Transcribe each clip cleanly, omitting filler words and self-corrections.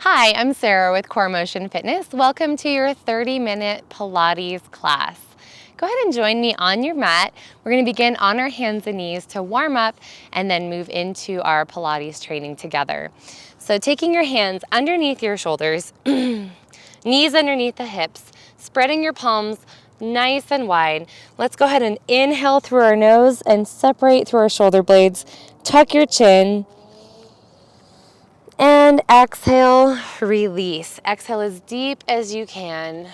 Hi, I'm Sarah with Core Motion Fitness. Welcome to your 30-minute Pilates class. Go ahead and join me on your mat. We're going to begin on our hands and knees to warm up and then move into our Pilates training together. So taking your hands underneath your shoulders, knees underneath the hips, spreading your palms nice and wide. Let's go ahead and inhale through our nose and separate through our shoulder blades. Tuck your chin. And exhale, release. Exhale as deep as you can.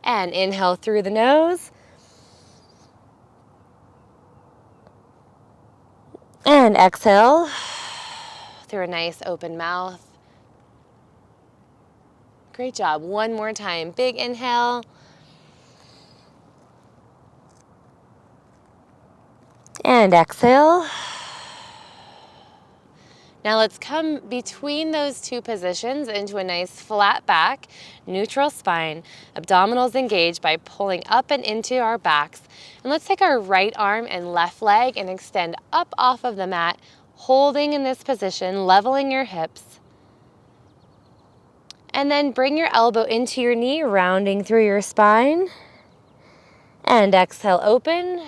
And inhale through the nose. And exhale through a nice open mouth. Great job. One more time. Big inhale. And exhale. Now let's come between those two positions into a nice flat back, neutral spine, abdominals engaged by pulling up and into our backs. And let's take our right arm and left leg and extend up off of the mat, holding in this position, leveling your hips. And then bring your elbow into your knee, rounding through your spine. And exhale, open.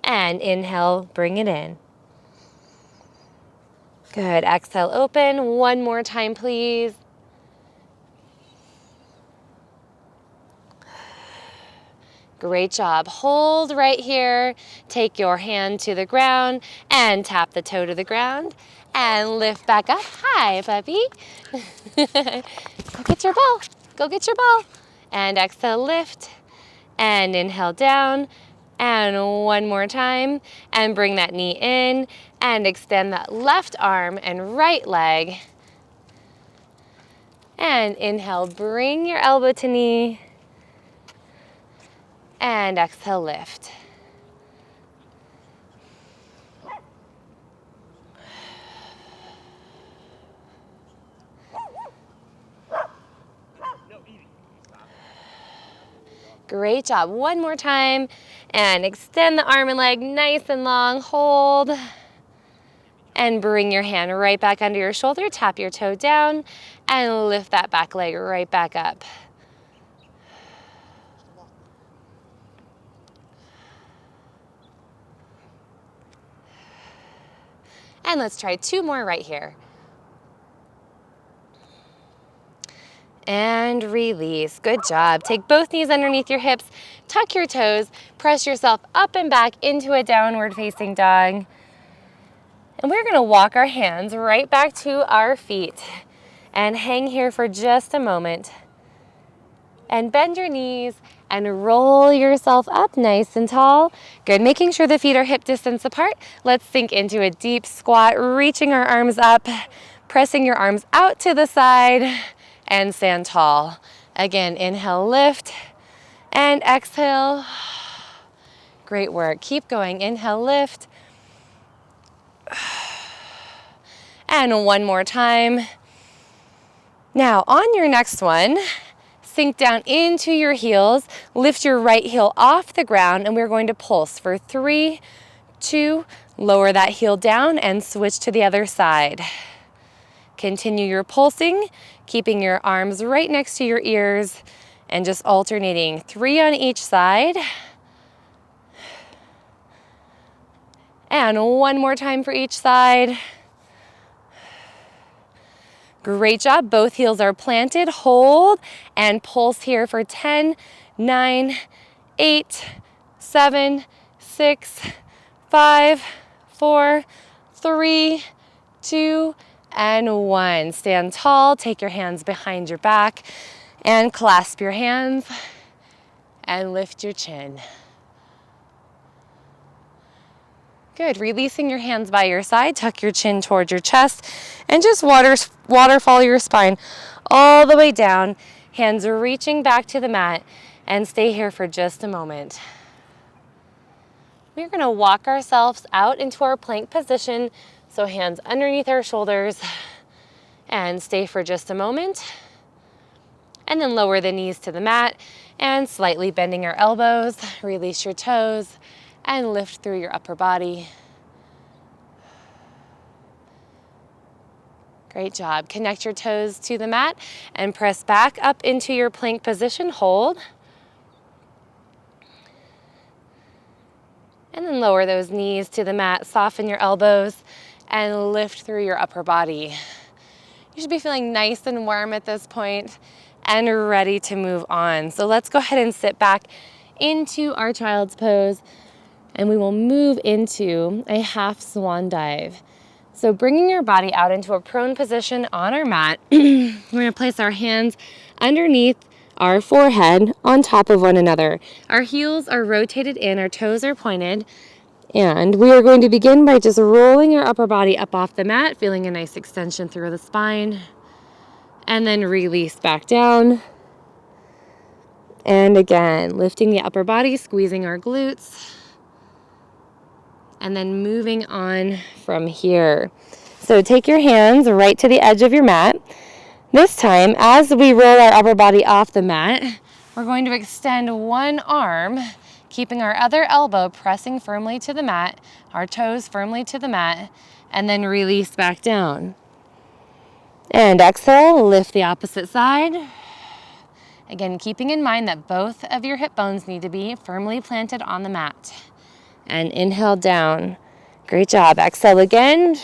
And inhale, bring it in. Good. Exhale, open. One more time, please. Great job. Hold right here. Take your hand to the ground and tap the toe to the ground and lift back up. Hi, puppy. Go get your ball. Go get your ball. And exhale, lift. And inhale down. And one more time, and bring that knee in, and extend that left arm and right leg. And inhale, bring your elbow to knee, and exhale, lift. Great job. One more time. And extend the arm and leg nice and long. Hold. And bring your hand right back under your shoulder. Tap your toe down. And lift that back leg right back up. And let's try two more right here. And release. Good job. Take both knees underneath your hips, tuck your toes, press yourself up and back into a downward facing dog. And we're gonna walk our hands right back to our feet and hang here for just a moment. And bend your knees and roll yourself up nice and tall. Good, making sure the feet are hip distance apart. Let's sink into a deep squat, reaching our arms up, pressing your arms out to the side, and stand tall. Again, inhale, lift, and exhale. Great work. Keep going. Inhale, lift. And one more time. Now, on your next one, sink down into your heels, lift your right heel off the ground, and we're going to pulse for 3, 2, lower that heel down and switch to the other side. Continue your pulsing, keeping your arms right next to your ears and just alternating 3 on each side. And one more time for each side. Great job. Both heels are planted. Hold and pulse here for 10, 9, 8, 7, 6, 5, 4, 3, 2, and 1. Stand tall, take your hands behind your back and clasp your hands and lift your chin. Good, releasing your hands by your side, tuck your chin towards your chest and just waterfall your spine all the way down, hands reaching back to the mat, and stay here for just a moment. We're gonna walk ourselves out into our plank position. So hands underneath our shoulders and stay for just a moment. And then lower the knees to the mat and slightly bending our elbows, release your toes and lift through your upper body. Great job. Connect your toes to the mat and press back up into your plank position. Hold. And then lower those knees to the mat, soften your elbows, and lift through your upper body. You should be feeling nice and warm at this point and ready to move on. So let's go ahead and sit back into our child's pose, and we will move into a half swan dive. So bringing your body out into a prone position on our mat, we're going to place our hands underneath our forehead on top of one another. Our heels are rotated in, our toes are pointed, and we are going to begin by just rolling our upper body up off the mat, feeling a nice extension through the spine, and then release back down. And again, lifting the upper body, squeezing our glutes, and then moving on from here. So take your hands right to the edge of your mat. This time, as we roll our upper body off the mat, we're going to extend one arm, keeping our other elbow pressing firmly to the mat, our toes firmly to the mat, and then release back down. And exhale, lift the opposite side. Again, keeping in mind that both of your hip bones need to be firmly planted on the mat. And inhale down. Great job. Exhale again.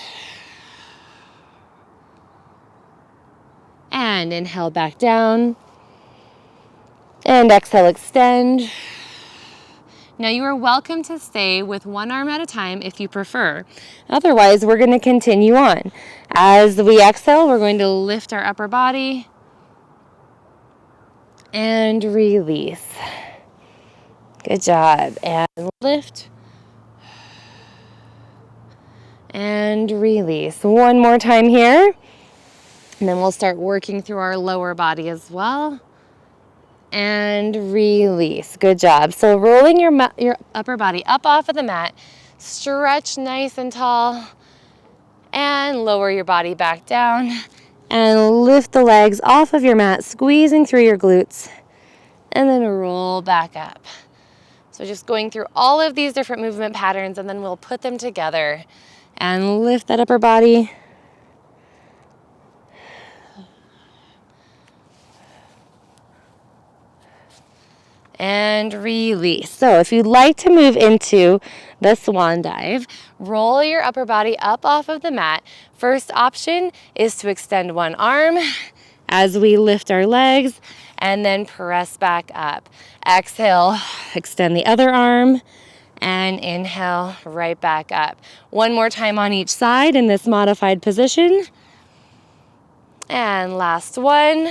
And inhale back down. And exhale, extend. Now you are welcome to stay with one arm at a time if you prefer. Otherwise, we're going to continue on. As we exhale, we're going to lift our upper body and release. Good job. And lift. And release. One more time here. And then we'll start working through our lower body as well. And release. Good job. So rolling your upper body up off of the mat. Stretch nice and tall. And lower your body back down. And lift the legs off of your mat, squeezing through your glutes. And then roll back up. So just going through all of these different movement patterns, and then we'll put them together. And lift that upper body. And release. So if you'd like to move into the swan dive, roll your upper body up off of the mat. First option is to extend one arm as we lift our legs and then press back up. Exhale, extend the other arm. And inhale, right back up. One more time on each side in this modified position. And last one.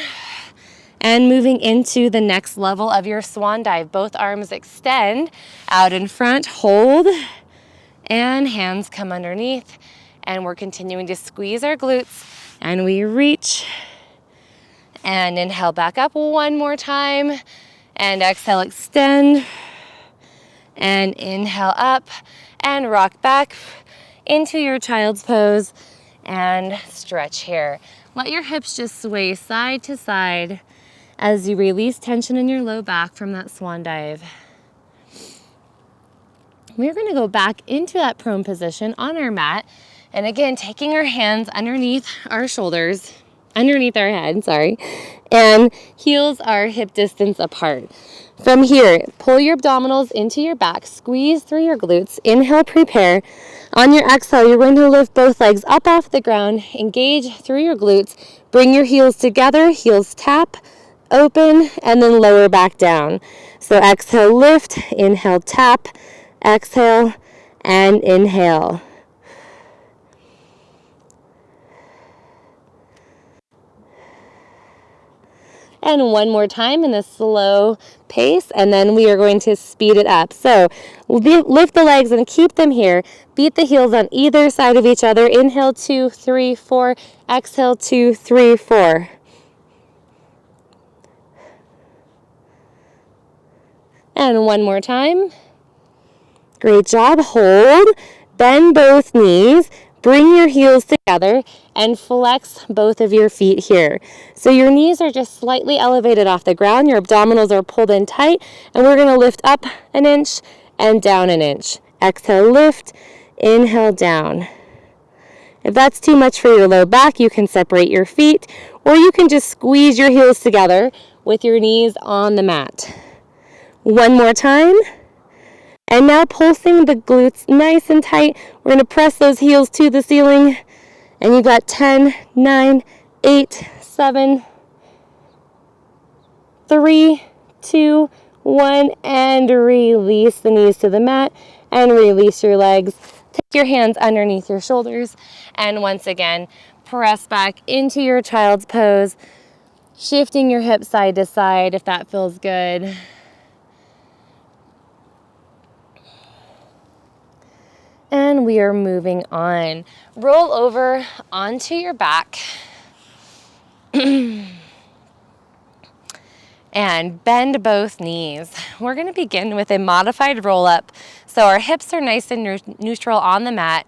And moving into the next level of your swan dive. Both arms extend out in front, hold, and hands come underneath. And we're continuing to squeeze our glutes. And we reach. And inhale back up one more time. And exhale, extend. And inhale up and rock back into your child's pose and stretch here. Let your hips just sway side to side as you release tension in your low back from that swan dive. We're going to go back into that prone position on our mat. And again, taking our hands underneath our shoulders, underneath our head, and heels are hip distance apart. From here, pull your abdominals into your back, squeeze through your glutes, inhale, prepare. On your exhale, you're going to lift both legs up off the ground, engage through your glutes, bring your heels together, heels tap, open, and then lower back down. So exhale, lift, inhale, tap, exhale, and inhale. And one more time in a slow pace, and then we are going to speed it up. So lift the legs and keep them here. Beat the heels on either side of each other. Inhale, 2, 3, 4. Exhale, 2, 3, 4. And one more time. Great job. Hold. Bend both knees. Bring your heels together and flex both of your feet here. So your knees are just slightly elevated off the ground. Your abdominals are pulled in tight. And we're going to lift up an inch and down an inch. Exhale, lift. Inhale, down. If that's too much for your low back, you can separate your feet, or you can just squeeze your heels together with your knees on the mat. One more time. And now pulsing the glutes nice and tight. We're going to press those heels to the ceiling. And you've got 10, 9, 8, 7, 3, 2, 1, and release the knees to the mat and release your legs. Take your hands underneath your shoulders, and once again, press back into your child's pose, shifting your hips side to side if that feels good. And we are moving on. Roll over onto your back. And bend both knees. We're going to begin with a modified roll-up. So our hips are nice and neutral on the mat.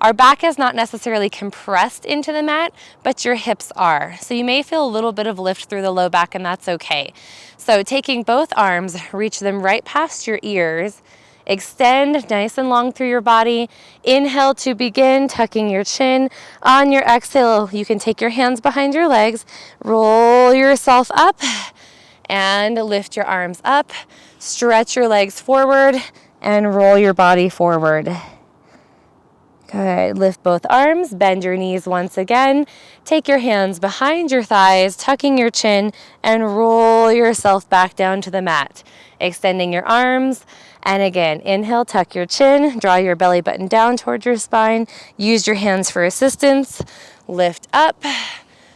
Our back is not necessarily compressed into the mat, but your hips are. So you may feel a little bit of lift through the low back, and that's okay. So taking both arms, reach them right past your ears. Extend nice and long through your body. Inhale to begin, tucking your chin. On your exhale, you can take your hands behind your legs, roll yourself up, and lift your arms up. Stretch your legs forward and roll your body forward. Good. Lift both arms, bend your knees once again. Take your hands behind your thighs, tucking your chin, and roll yourself back down to the mat. Extending your arms. And again, inhale, tuck your chin, draw your belly button down towards your spine. Use your hands for assistance. Lift up,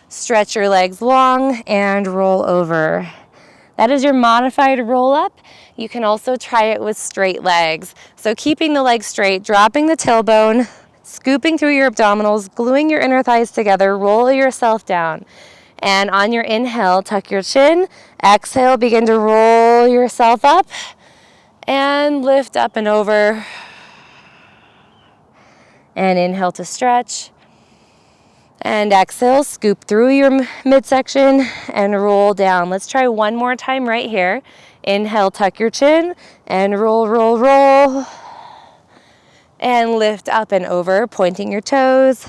stretch your legs long, and roll over. That is your modified roll-up. You can also try it with straight legs. So keeping the legs straight, dropping the tailbone, scooping through your abdominals, gluing your inner thighs together, roll yourself down. And on your inhale, tuck your chin. Exhale, begin to roll yourself up and lift up and over. And inhale to stretch. And exhale, scoop through your midsection and roll down. Let's try one more time right here. Inhale, tuck your chin and roll, roll, roll. And lift up and over, pointing your toes.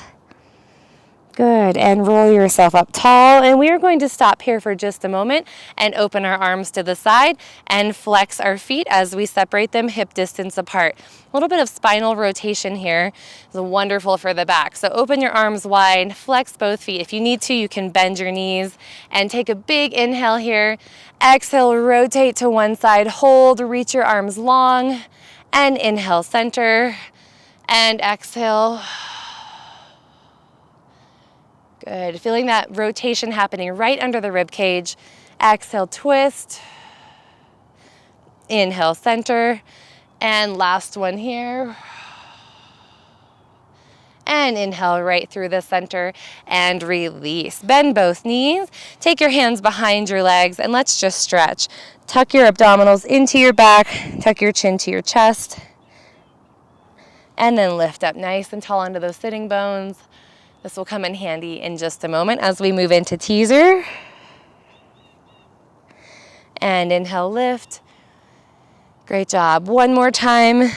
Good, and roll yourself up tall. And we are going to stop here for just a moment and open our arms to the side and flex our feet as we separate them hip distance apart. A little bit of spinal rotation here is wonderful for the back. So open your arms wide, flex both feet. If you need to, you can bend your knees and take a big inhale here. Exhale, rotate to one side, hold, reach your arms long, and inhale, center, and exhale. Good. Feeling that rotation happening right under the rib cage. Exhale, twist. Inhale, center. And last one here. And inhale right through the center and release. Bend both knees. Take your hands behind your legs and let's just stretch. Tuck your abdominals into your back. Tuck your chin to your chest. And then lift up nice and tall onto those sitting bones. This will come in handy in just a moment as we move into teaser. And inhale, lift. Great job. One more time.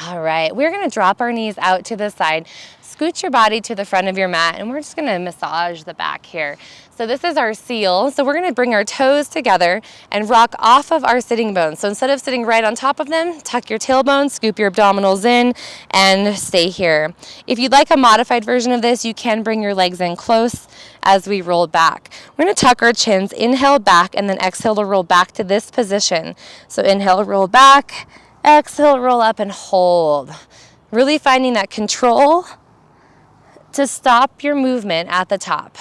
All right, we're going to drop our knees out to the side. Scoot your body to the front of your mat, and we're just going to massage the back here. So this is our seal. So we're going to bring our toes together and rock off of our sitting bones. So instead of sitting right on top of them, tuck your tailbone, scoop your abdominals in, and stay here. If you'd like a modified version of this, you can bring your legs in close as we roll back. We're going to tuck our chins, inhale back, and then exhale to roll back to this position. So inhale, roll back, exhale, roll up, and hold. Really finding that control to stop your movement at the top.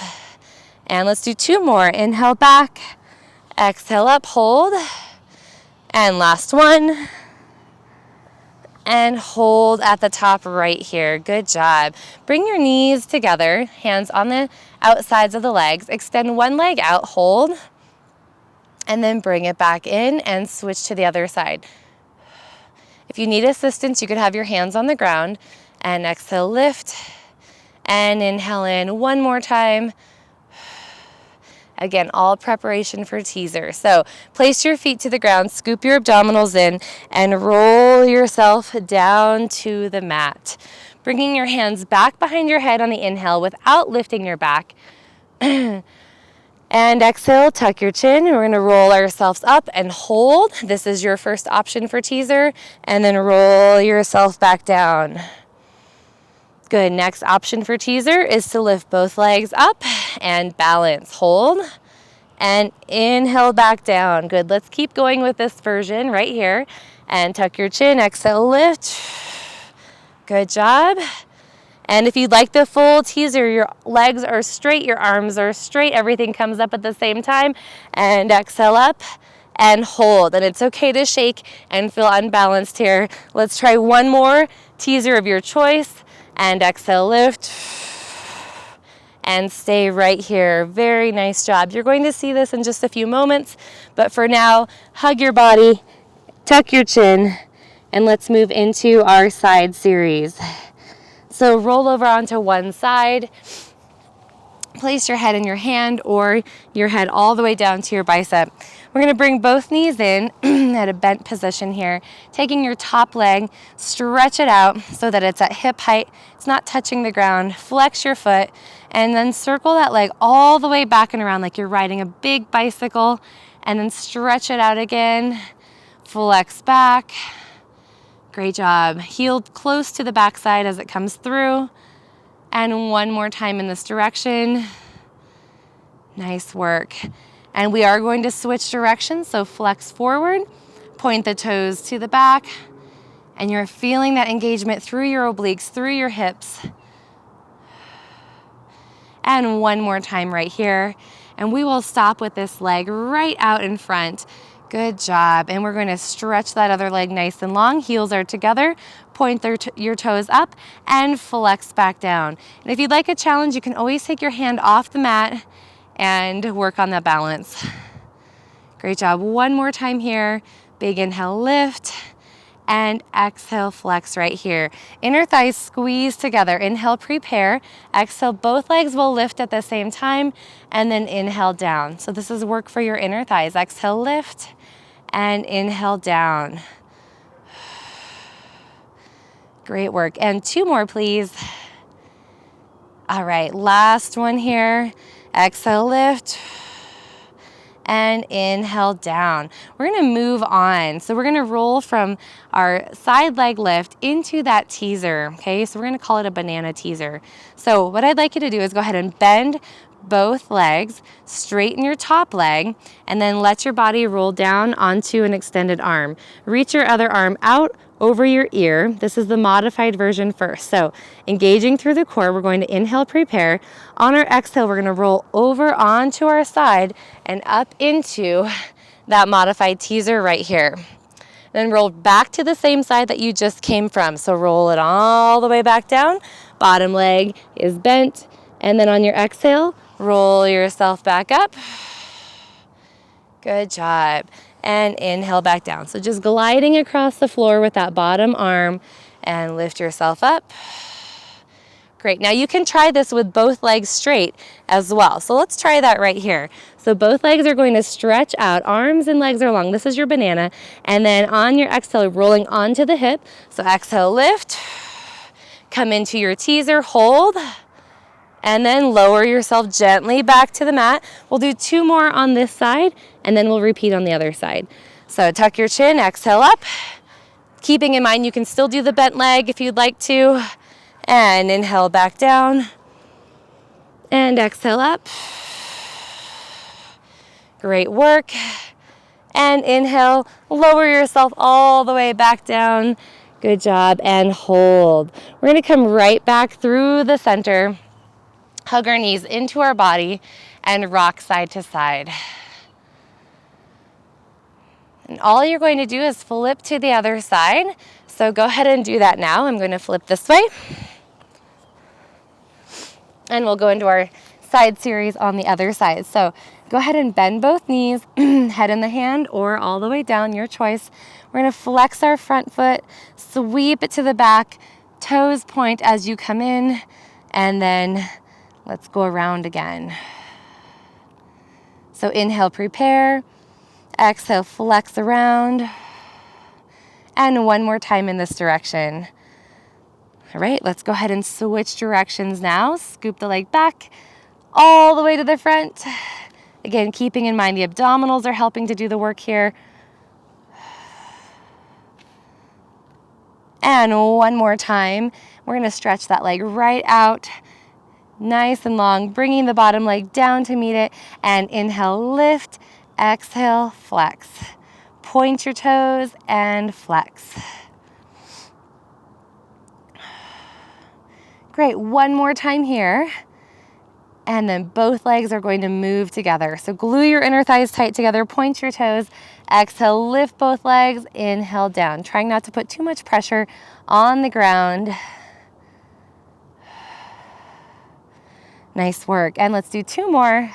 And let's do two more. Inhale back, exhale up, hold. And last one. And hold at the top right here. Good job. Bring your knees together, hands on the outsides of the legs. Extend one leg out, hold. And then bring it back in and switch to the other side. If you need assistance, you could have your hands on the ground. And exhale, lift. And inhale in one more time. Again, all preparation for teaser. So place your feet to the ground, scoop your abdominals in, and roll yourself down to the mat. Bringing your hands back behind your head on the inhale without lifting your back. And exhale, tuck your chin. We're going to roll ourselves up and hold. This is your first option for teaser. And then roll yourself back down. Good. Next option for teaser is to lift both legs up and balance. Hold. And inhale back down. Good. Let's keep going with this version right here. And tuck your chin. Exhale, lift. Good job. And if you'd like the full teaser, your legs are straight, your arms are straight, everything comes up at the same time. And exhale up and hold. And it's okay to shake and feel unbalanced here. Let's try one more teaser of your choice. And exhale, lift. And stay right here. Very nice job. You're going to see this in just a few moments. But for now, hug your body, tuck your chin, and let's move into our side series. So roll over onto one side, place your head in your hand or your head all the way down to your bicep. We're going to bring both knees in at a bent position here, taking your top leg, stretch it out so that it's at hip height, it's not touching the ground, flex your foot, and then circle that leg all the way back and around like you're riding a big bicycle, and then stretch it out again, flex back. Great job. Heel close to the backside as it comes through. And one more time in this direction. Nice work. And we are going to switch directions, so flex forward, point the toes to the back, and you're feeling that engagement through your obliques, through your hips. And one more time right here. And we will stop with this leg right out in front. Good job. And we're going to stretch that other leg nice and long. Heels are together. Point your toes up and flex back down. And if you'd like a challenge, you can always take your hand off the mat and work on that balance. Great job. One more time here. Big inhale, lift. And exhale, flex right here. Inner thighs squeeze together. Inhale, prepare. Exhale, both legs will lift at the same time. And then inhale down. So this is work for your inner thighs. Exhale, lift. And inhale down. Great work. And two more, please. All right, last one here. Exhale, lift. And inhale down. We're going to move on. So we're going to roll from our side leg lift into that teaser. Okay, so we're going to call it a banana teaser. So what I'd like you to do is go ahead and bend both legs, straighten your top leg, and then let your body roll down onto an extended arm. Reach your other arm out over your ear. This is the modified version first. So engaging through the core, we're going to inhale, prepare. On our exhale, we're going to roll over onto our side and up into that modified teaser right here. Then roll back to the same side that you just came from. So roll it all the way back down. Bottom leg is bent. And then on your exhale, roll yourself back up. Good job. And inhale back down. So just gliding across the floor with that bottom arm and lift yourself up. Great. Now you can try this with both legs straight as well. So let's try that right here. So both legs are going to stretch out. Arms and legs are long. This is your banana. And then on your exhale, rolling onto the hip. So exhale, lift. Come into your teaser, hold. And then lower yourself gently back to the mat. We'll do two more on this side, and then we'll repeat on the other side. So tuck your chin, exhale up. Keeping in mind you can still do the bent leg if you'd like to. And inhale back down. And exhale up. Great work. And inhale, lower yourself all the way back down. Good job, and hold. We're gonna come right back through the center. Hug our knees into our body and rock side to side. And all you're going to do is flip to the other side. So go ahead and do that now. I'm going to flip this way. And we'll go into our side series on the other side. So go ahead and bend both knees, head in the hand or all the way down, your choice. We're going to flex our front foot, sweep it to the back, toes point as you come in, and then let's go around again. So inhale, prepare. Exhale, flex around. And one more time in this direction. All right, let's go ahead and switch directions now. Scoop the leg back all the way to the front. Again, keeping in mind the abdominals are helping to do the work here. And one more time. We're going to stretch that leg right out, nice and long, bringing the bottom leg down to meet it. And inhale, lift. Exhale, flex. Point your toes and flex. Great, one more time here. And then both legs are going to move together. So glue your inner thighs tight together, point your toes. Exhale, lift both legs, inhale down. Trying not to put too much pressure on the ground. Nice work. And let's do two more.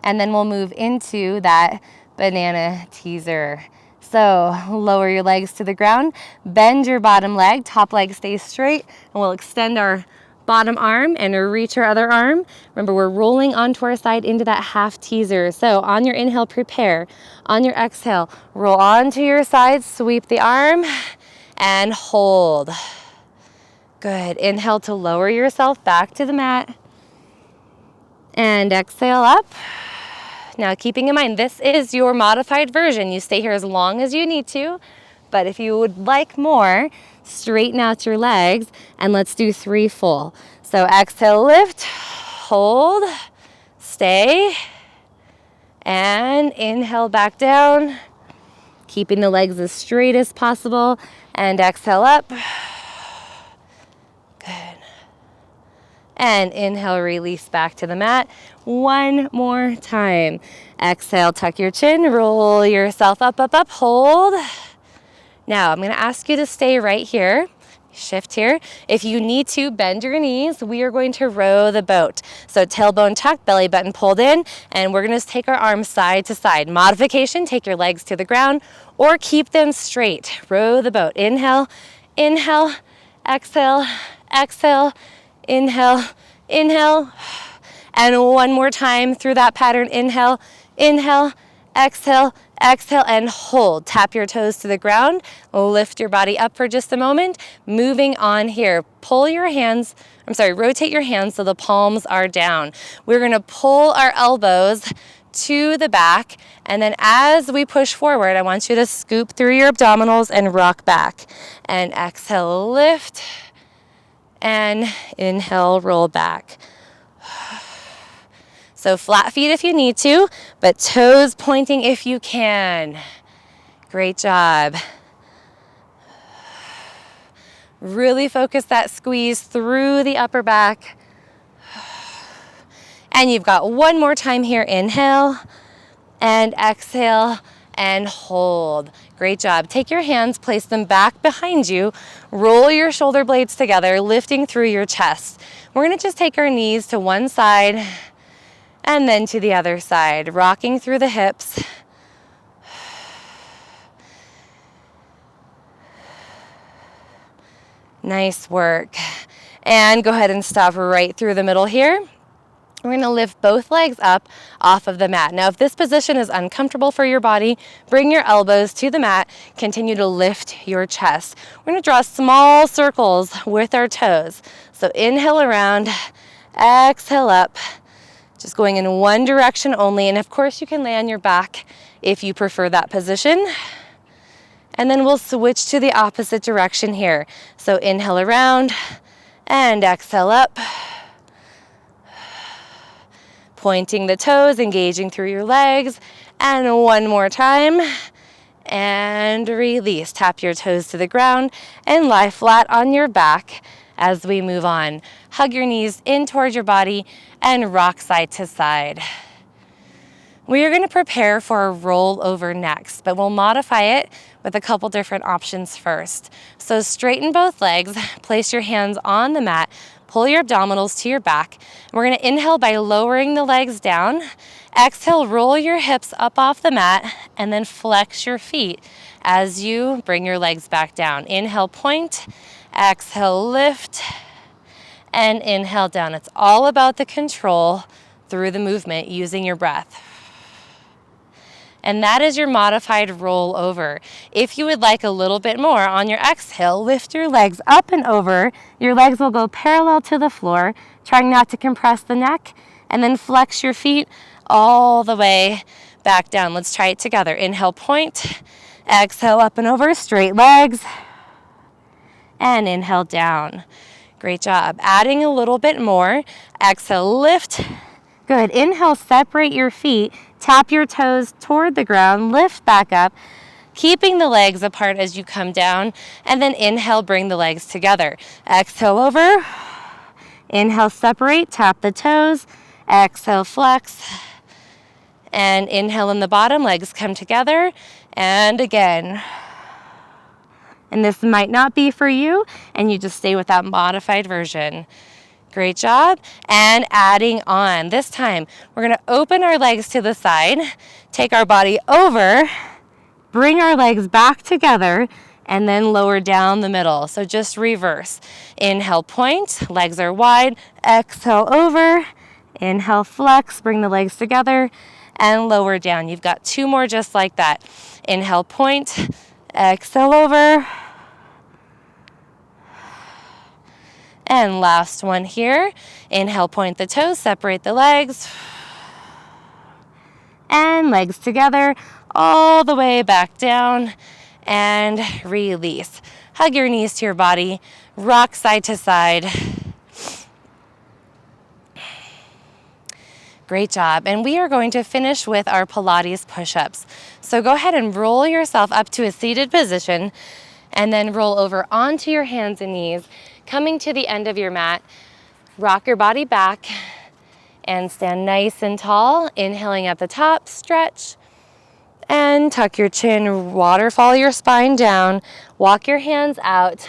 And then we'll move into that banana teaser. So lower your legs to the ground, bend your bottom leg, top leg stays straight, and we'll extend our bottom arm and reach our other arm. Remember, we're rolling onto our side into that half teaser. So on your inhale, prepare. On your exhale, roll onto your side, sweep the arm, and hold. Good. Inhale to lower yourself back to the mat. And exhale up. Now, keeping in mind, this is your modified version. You stay here as long as you need to, but if you would like more, straighten out your legs, and let's do 3 full. So exhale, lift, hold, stay, and inhale back down, keeping the legs as straight as possible, and exhale up. Good. And inhale, release back to the mat. One more time. Exhale, tuck your chin, roll yourself up, up, up, hold. Now, I'm going to ask you to stay right here. Shift here. If you need to, bend your knees. We are going to row the boat. So tailbone tucked, belly button pulled in, and we're going to take our arms side to side. Modification, take your legs to the ground or keep them straight. Row the boat. Inhale, inhale, exhale, exhale, inhale, inhale, and one more time through that pattern. Inhale, inhale, exhale, exhale, and hold. Tap your toes to the ground. Lift your body up for just a moment. Moving on here. Rotate your hands so the palms are down. We're going to pull our elbows to the back, and then as we push forward, I want you to scoop through your abdominals and rock back. And exhale, lift. And inhale, roll back. So flat feet if you need to, but toes pointing if you can. Great job. Really focus that squeeze through the upper back. And you've got one more time here. Inhale and exhale and hold. Great job. Take your hands, place them back behind you. Roll your shoulder blades together, lifting through your chest. We're going to just take our knees to one side and then to the other side, rocking through the hips. Nice work. And go ahead and stop right through the middle here. We're going to lift both legs up off of the mat. Now, if this position is uncomfortable for your body, bring your elbows to the mat. Continue to lift your chest. We're going to draw small circles with our toes. So inhale around, exhale up. Just going in one direction only. And of course, you can lay on your back if you prefer that position. And then we'll switch to the opposite direction here. So inhale around and exhale up. Pointing the toes, engaging through your legs. And one more time. And release. Tap your toes to the ground and lie flat on your back as we move on. Hug your knees in towards your body and rock side to side. We are going to prepare for a roll over next, but we'll modify it with a couple different options first. So straighten both legs, place your hands on the mat, pull your abdominals to your back. We're going to inhale by lowering the legs down. Exhale, roll your hips up off the mat, and then flex your feet as you bring your legs back down. Inhale, point. Exhale, lift. And inhale down. It's all about the control through the movement using your breath. And that is your modified roll over. If you would like a little bit more, on your exhale, lift your legs up and over. Your legs will go parallel to the floor, trying not to compress the neck, and then flex your feet all the way back down. Let's try it together. Inhale, point. Exhale, up and over, straight legs. And inhale, down. Great job. Adding a little bit more. Exhale, lift. Good. Inhale, separate your feet. Tap your toes toward the ground. Lift back up, keeping the legs apart as you come down. And then inhale, bring the legs together. Exhale, over. Inhale, separate. Tap the toes. Exhale, flex. And inhale in the bottom. Legs come together. And again. And this might not be for you, and you just stay with that modified version. Great job. And adding on. This time, we're going to open our legs to the side, take our body over, bring our legs back together, and then lower down the middle. So just reverse. Inhale, point. Legs are wide. Exhale, over. Inhale, flex. Bring the legs together, and lower down. You've got two more just like that. Inhale, point. Exhale, over. And last one here. Inhale, point the toes, separate the legs. And legs together, all the way back down. And release. Hug your knees to your body. Rock side to side. Great job. And we are going to finish with our Pilates push-ups. So go ahead and roll yourself up to a seated position, and then roll over onto your hands and knees, coming to the end of your mat. Rock your body back and stand nice and tall. Inhaling at the top, stretch, and tuck your chin, waterfall your spine down. Walk your hands out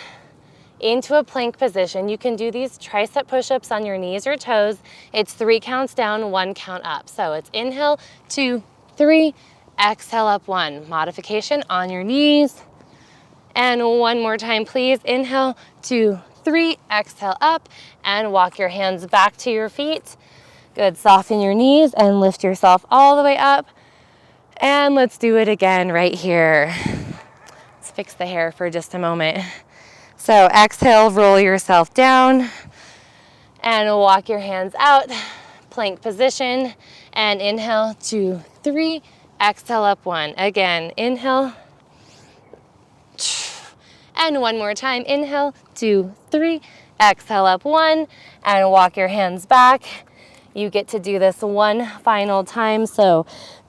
into a plank position. You can do these tricep push-ups on your knees or toes. It's 3 counts down, 1 count up. So it's inhale, 2, 3, exhale up 1. Modification on your knees. And one more time, please. Inhale, 2, 3, exhale up, and walk your hands back to your feet. Good, soften your knees and lift yourself all the way up. And let's do it again right here. Let's fix the hair for just a moment. So exhale, roll yourself down and walk your hands out, plank position, and inhale, 2, 3, exhale up 1. Again, inhale, and one more time, inhale, 2, 3, exhale up 1, and walk your hands back. You get to do this one final time, so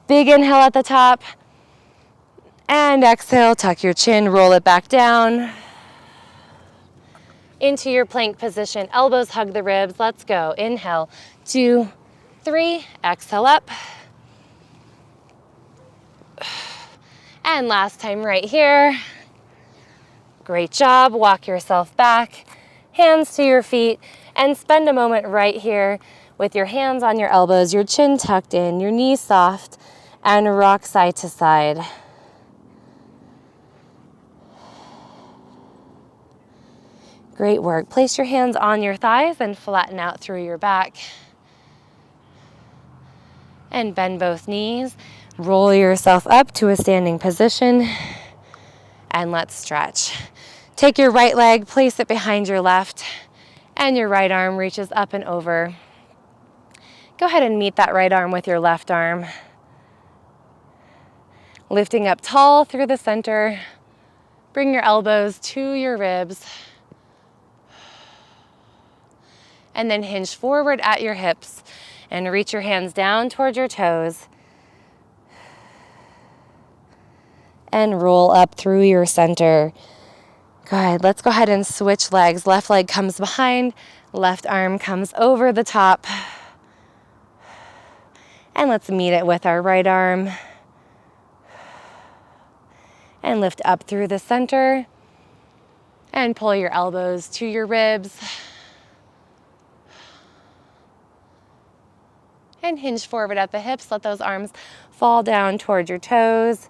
big inhale at the top, and exhale, tuck your chin, roll it back down. Into your plank position, elbows hug the ribs. Let's go. Inhale, 2, 3, exhale up. And last time right here. Great job. Walk yourself back, hands to your feet, and spend a moment right here with your hands on your elbows, your chin tucked in, your knees soft, and rock side to side. Great work. Place your hands on your thighs and flatten out through your back. And bend both knees. Roll yourself up to a standing position. And let's stretch. Take your right leg, place it behind your left, and your right arm reaches up and over. Go ahead and meet that right arm with your left arm. Lifting up tall through the center. Bring your elbows to your ribs. And then hinge forward at your hips and reach your hands down towards your toes. And roll up through your center. Good. Let's go ahead and switch legs. Left leg comes behind, left arm comes over the top. And let's meet it with our right arm. And lift up through the center. And pull your elbows to your ribs. And hinge forward at the hips. Let those arms fall down towards your toes.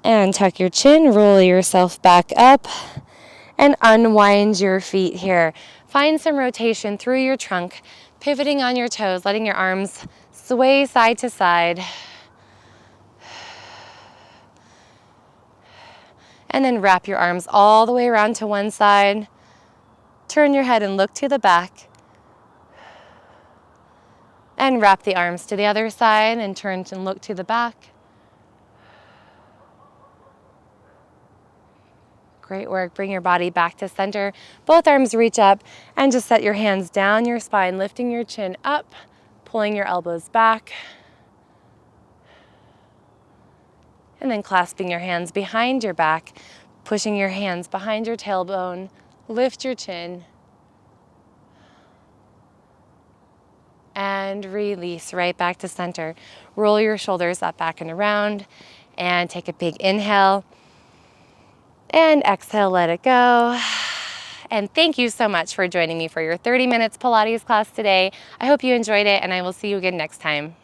And tuck your chin, roll yourself back up, and unwind your feet here. Find some rotation through your trunk. Pivoting on your toes, letting your arms sway side to side. And then wrap your arms all the way around to one side. Turn your head and look to the back. And wrap the arms to the other side and turn and look to the back. Great work. Bring your body back to center. Both arms reach up and just set your hands down your spine, lifting your chin up, pulling your elbows back. And then clasping your hands behind your back, pushing your hands behind your tailbone, lift your chin. And release right back to center. Roll your shoulders up, back, and around. And take a big inhale. And exhale, let it go. And thank you so much for joining me for your 30 minutes Pilates class today. I hope you enjoyed it, and I will see you again next time.